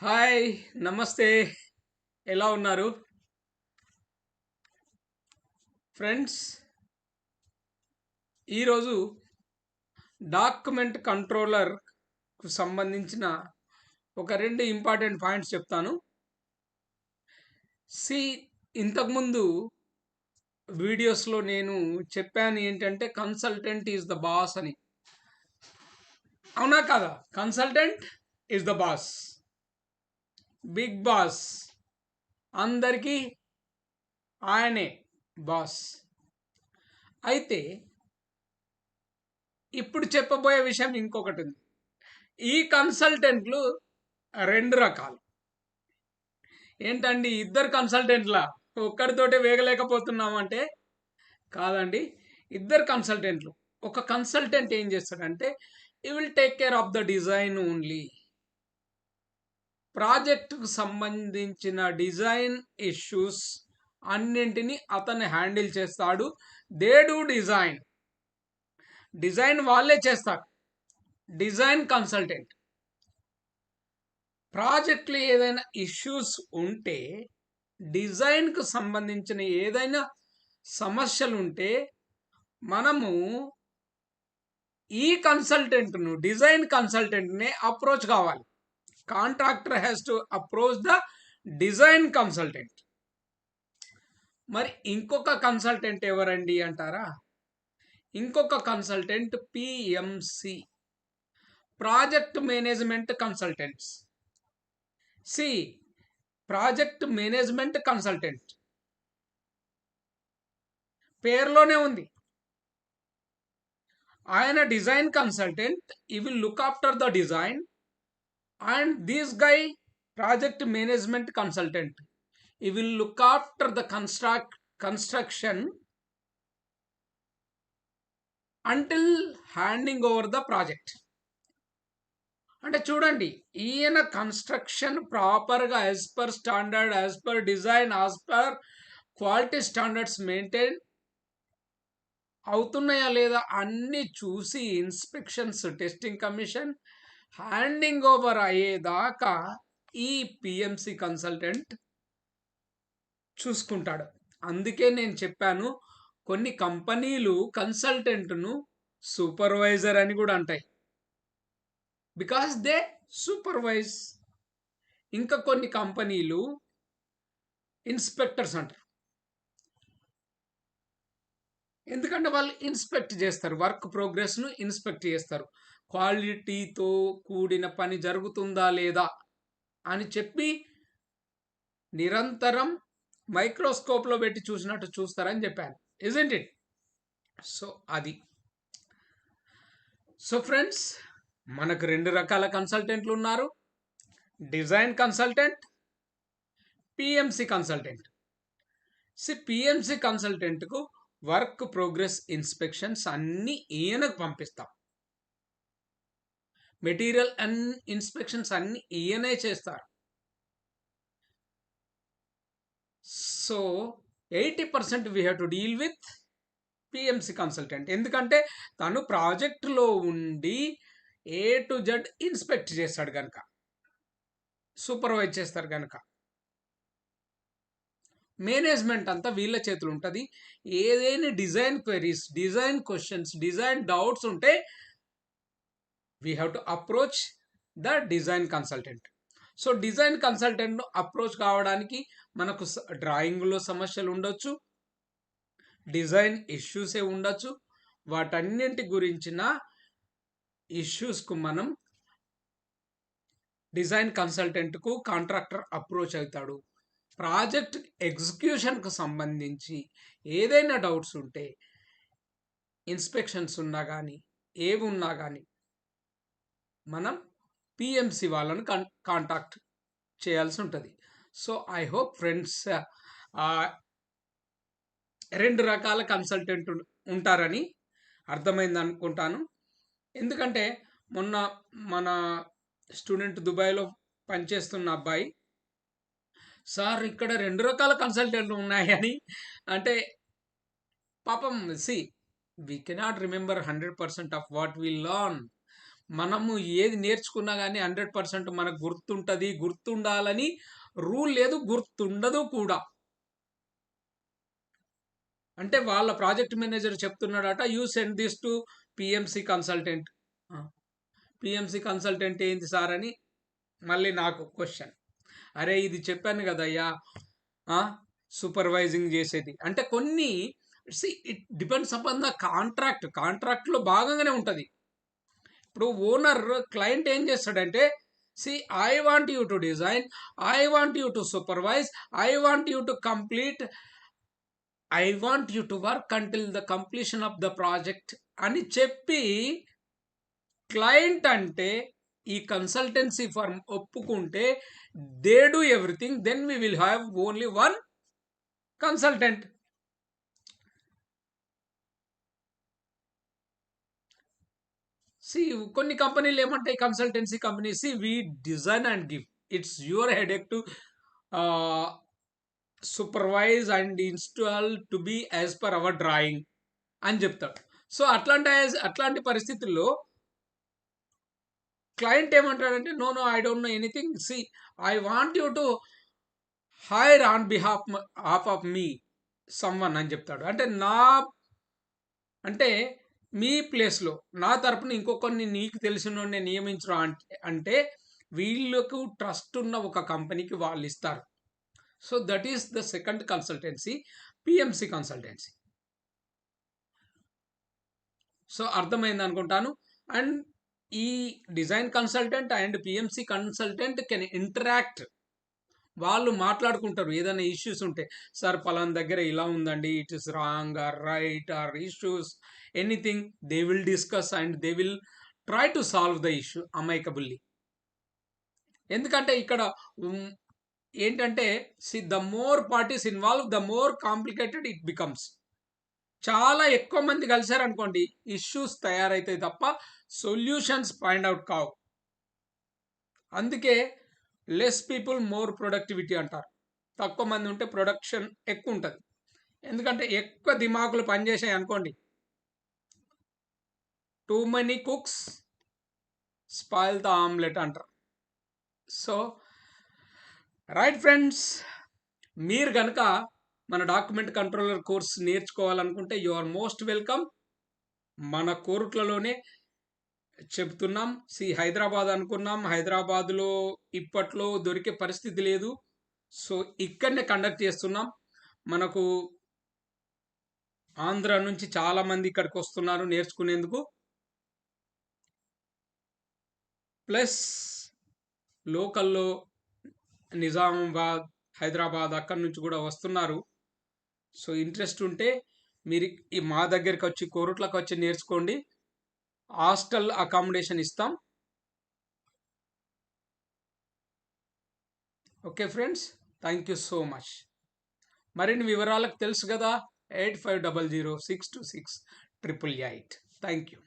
Hi! నమస్తే. ఎలా ఉన్నారు? ఫ్రెండ్స్, ఈరోజు డాక్యుమెంట్ కంట్రోలర్‌కు సంబంధించిన ఒక 2 ఇంపార్టెంట్ పాయింట్స్ చెప్తాను. సీ ఇంతకుముందు వీడియోస్‌లో నేను చెప్పాను ఏంటంటే, కన్సల్టెంట్ ఈస్ ద బాస్ అని. అవునా కాదా? Consultant is the boss. Big boss. అందరికీ ఆయనే బాస్. అయితే ఇప్పుడు చెప్పబోయే విషయం ఇంకొకటుంది. ఈ కన్సల్టెంట్లు 2 రకాలు. ఏంటండి ఇద్దరు కన్సల్టెంట్‌లా? ఒక్కడితోటే వేగలేకపోతున్నామంటే కాదండి. ఇద్దరు కన్సల్టెంట్లు. ఒక కన్సల్టెంట్ ఏం చేస్తాడంటే, he will take care of the design only. ప్రాజెక్ట్‌కు సంబంధించిన డిజైన్ ఇష్యూస్ అన్నింటిని అతను హ్యాండిల్ చేస్తాడు. They do design. డిజైన్ వాళ్ళే చేస్తారు. Design consultant. ప్రాజెక్ట్‌లో ఏదైనా ఇష్యూస్ ఉంటే, డిజైన్‌కు సంబంధించిన ఏదైనా సమస్యలుంటే, మనము ఈ కన్సల్టెంట్‌ను, డిజైన్ కన్సల్టెంట్‌నే అప్రోచ్ కావాలి. Contractor has to approach the design consultant. మరి ఇంకొక కన్సల్టెంట్ ఎవరండి అంటారా? ఇంకొక consultant PMC. Project management consultants. See project management consultant పేరులోనే ఉంది. ఆయన design consultant. He will look after the design and this guy project management consultant. He will look after the construction until handing over the project. అంటే చూడండి, ఈయన construction ప్రాపర్గా as per standard, as per design, as per quality standards maintain అవుతున్నాయా లేదా అన్ని చూసి inspections, testing commission, handing over అయ్యేదాకా ఈ పిఎంసి కన్సల్టెంట్ చూసుకుంటాడు. అందుకే నేను చెప్పాను, కొన్ని కంపెనీలు కన్సల్టెంట్ను సూపర్వైజర్ అని కూడా అంటాయి. Because they supervise. ఇంకా కొన్ని కంపెనీలు ఇన్స్పెక్టర్స్ అంటారు. ఎందుకంటే వాళ్ళు ఇన్స్పెక్ట్ చేస్తారు, వర్క్ ప్రోగ్రెస్ను ఇన్స్పెక్ట్ చేస్తారు. క్వాలిటీతో కూడిన పని జరుగుతుందా లేదా అని చెప్పి నిరంతరం మైక్రోస్కోప్లో పెట్టి చూసినట్టు చూస్తారని చెప్పాను. Isn't it? సో అది. సో ఫ్రెండ్స్, మనకు 2 రకాల కన్సల్టెంట్లు ఉన్నారు. Design consultant, PMC consultant. PMC కన్సల్టెంట్కు వర్క్ ప్రోగ్రెస్ ఇన్స్పెక్షన్స్ అన్నీ ఈయనకు పంపిస్తాం. మెటీరియల్ అండ్ ఇన్స్పెక్షన్స్ అన్నీ ఈయనే చేస్తారు. So 80% we have to deal with PMC consultant. ఎందుకంటే తను ప్రాజెక్టులో ఉండి ఏ టు జెడ్ ఇన్స్పెక్ట్ చేస్తాడు కనుక, సూపర్వైజ్ చేస్తారు కనుక. మేనేజ్మెంట్ అంతా వీళ్ళ చేతులు ఉంటుంది. ఏదైనా design queries, design questions, design doubts ఉంటే we have to approach the design consultant. So design కన్సల్టెంట్ను అప్రోచ్ కావడానికి మనకు డ్రాయింగ్లో సమస్యలు ఉండొచ్చు, డిజైన్ ఇష్యూసే ఉండొచ్చు. వాటన్నింటి గురించిన ఇష్యూస్కు మనం డిజైన్ కన్సల్టెంట్కు కాంట్రాక్టర్ అప్రోచ్ అవుతాడు. ప్రాజెక్ట్ ఎగ్జిక్యూషన్కు సంబంధించి ఏదైనా డౌట్స్ ఉంటే, ఇన్స్పెక్షన్స్ ఉన్నా కానీ, ఏవి ఉన్నా కానీ మనం పిఎంసి వాళ్ళని కాంటాక్ట్ చేయాల్సి ఉంటుంది. సో ఐ హోప్ ఫ్రెండ్స్, 2 రకాల కన్సల్టెంట్ ఉంటారని అర్థమైంది అనుకుంటాను. ఎందుకంటే మొన్న మన స్టూడెంట్ దుబాయ్లో పనిచేస్తున్న అబ్బాయి, సార్ ఇక్కడ 2 రకాల కన్సల్టెంట్లు ఉన్నాయని అంటే, పాపం we cannot remember 100% of what we learn. మనము ఏది నేర్చుకున్నా కానీ 100% మనకు గుర్తుంటుంది, గుర్తుండాలని రూల్ లేదు, గుర్తుండదు కూడా. అంటే వాళ్ళ ప్రాజెక్ట్ మేనేజర్ చెప్తున్నాడట, you send this to PMC consultant. PMC consultant ఏంటి సార్ అని మళ్ళీ నాకు క్వశ్చన్. అరే ఇది చెప్పాను కదయ్యా సూపర్వైజింగ్ చేసేది అంటే కొన్ని ఇట్ డిపెండ్స్ అపాన్ ద కాంట్రాక్ట్లో భాగంగానే ఉంటుంది. ఇప్పుడు ఓనర్ క్లయింట్ ఏం చేస్తాడంటే, see I want you to design, I want you to supervise, I want you to complete, I want you to work until the completion of the project అని చెప్పి client అంటే ఈ కన్సల్టెన్సీ ఫర్మ్ ఒప్పుకుంటే they do everything, then we will have only one consultant. See కొన్ని కంపెనీలు ఏమంటాయి, consultancy companies, we design and give, it's your headache to supervise and install to be as per our drawing అని చెప్తాడు. So అట్లాంటి పరిస్థితుల్లో client ఏమంటాడంటే, no no I don't know anything, see I want you to hire on behalf of me someone అని చెప్తాడు. అంటే మీ ప్లేస్లో నా తరపున ఇంకొకరిని నీకు తెలిసిన నియమించడం అంటే వీళ్ళకు ట్రస్ట్ ఉన్న ఒక కంపెనీకి వాళ్ళు ఇస్తారు. So that is the second consultancy, PMC consultancy. So అర్థమైంది అనుకుంటాను. అండ్ ఈ design consultant and PMC consultant can interact. వాళ్ళు మాట్లాడుకుంటారు ఏదైనా ఇష్యూస్ ఉంటే, సార్ పలానా దగ్గర ఇలా ఉందండి, it is wrong or right or issues, anything they will discuss and they will try to solve the issue amicably. ఎందుకంటే ఇక్కడ ఏంటంటే, the more parties involve the more complicated it becomes. చాలా ఎక్కువ మంది కలిశారనుకోండి, ఇష్యూస్ తయారైతాయి తప్ప సొల్యూషన్స్ ఫైండ్ అవుట్ కావు. అందుకే less people more productivity అంటారు. తక్కువ మంది ఉంటే ప్రొడక్షన్ ఎక్కువ ఉంటుంది. ఎందుకంటే ఎక్కువ దిమాకులు పనిచేసాయి అనుకోండి, too many cooks spoil the omelette అంటారు. సో రైట్ ఫ్రెండ్స్, మీరు కనుక మన డాక్యుమెంట్ కంట్రోలర్ కోర్స్ నేర్చుకోవాలనుకుంటే యు ఆర్ మోస్ట్ వెల్కమ్. మన కోర్టులలోనే చెప్తున్నాం. హైదరాబాద్ అనుకున్నాం, హైదరాబాద్లో ఇప్పట్లో దొరికే పరిస్థితి లేదు. సో ఇక్కడనే కండక్ట్ చేస్తున్నాం. మనకు ఆంధ్ర నుంచి చాలామంది ఇక్కడికి వస్తున్నారు నేర్చుకునేందుకు. ప్లస్ లోకల్లో నిజామాబాద్, హైదరాబాద్ అక్కడి నుంచి కూడా వస్తున్నారు. సో ఇంట్రెస్ట్ ఉంటే మీరు మా దగ్గరికి వచ్చి కోరుట్లకు వచ్చి నేర్చుకోండి. హాస్టల్ అకామిడేషన్ ఇస్తాం. Okay friends, thank you so much. మరిన్ని వివరాలకు తెలుసు కదా, 8500626888. Thank you.